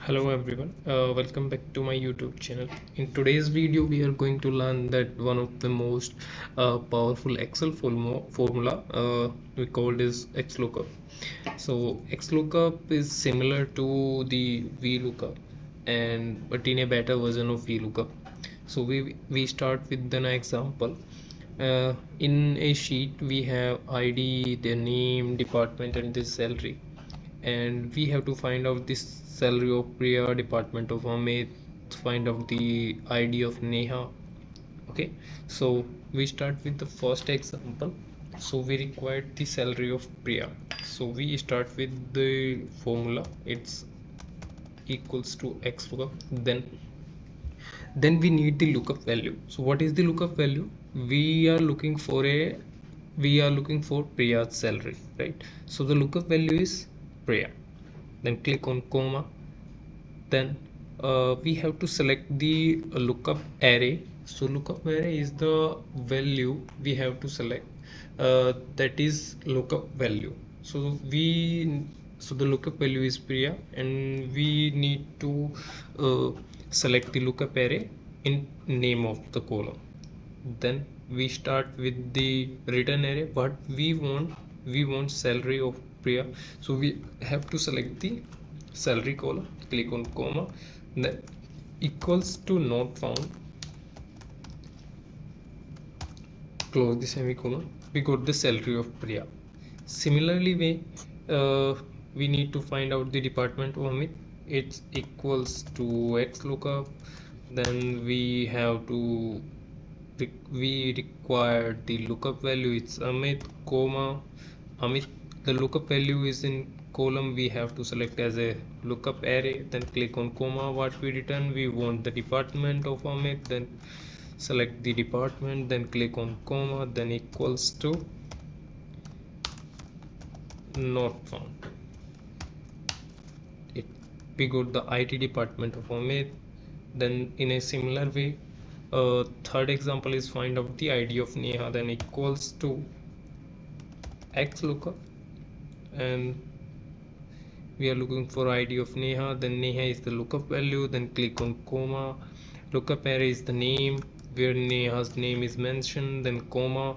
Hello everyone, welcome back to my YouTube channel. In today's video we are going to learn that one of the most powerful Excel formula we called is XLOOKUP. So XLOOKUP is similar to the VLOOKUP but in a better version of VLOOKUP. So we start with an example. In a sheet we have ID, the name, department and the salary, and we have to find out this salary of Priya, department of Amit, find out the ID of Neha. Okay, so we start with the first example. So we require the salary of Priya, so we start with the formula. It's equals to x lookup, then we need the lookup value. So what is the lookup value? We are looking for Priya's salary, right? So the lookup value is Priya. Then click on comma. Then we have to select the lookup array. So lookup array is the value we have to select, that is lookup value. So the lookup value is Priya, and we need to select the lookup array in name of the column. Then we start with the return array. What we want salary of Priya, so we have to select the salary column, click on comma, then equals to not found, close the semicolon. We got the salary of Priya. Similarly we need to find out the department of Amit. It's equals to XLOOKUP. Then we require the lookup value. It's Amit, comma, Amit. The lookup value is in column. We have to select as a lookup array. Then click on comma. What we return, we want the department of Amit. Then select the department. Then click on comma. Then equals to not found. We got the IT department of Amit. Then in a similar way, third example is find out the ID of Neha. Then equals to XLOOKUP, and we are looking for ID of Neha. Then Neha is the lookup value. Then click on comma. Lookup array is the name where Neha's name is mentioned. Then comma.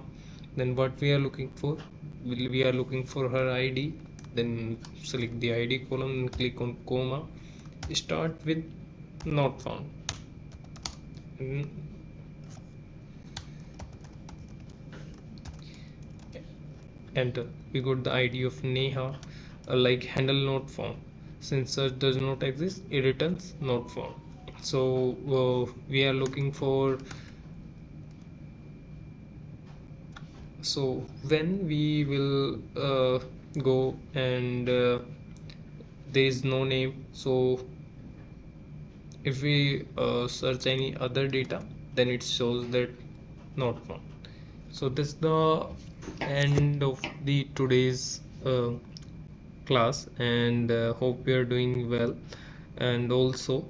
Then what we are looking for? We are looking for her ID. Then select the ID column and click on comma. Start with not found. Enter. We got the ID of Neha, like handle not found. Since search does not exist, it returns not found. So we are looking for, so when we will go and there is no name, so if we search any other data, then it shows that not found. So this is the end of the today's class, and hope you are doing well. And also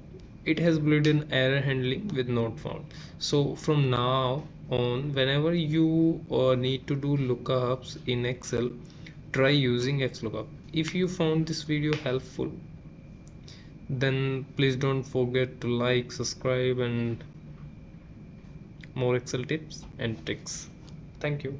it has built in error handling with not found. So from now on, whenever you need to do lookups in Excel, try using XLOOKUP. If you found this video helpful, then please don't forget to like, subscribe, and more Excel tips and tricks. Thank you.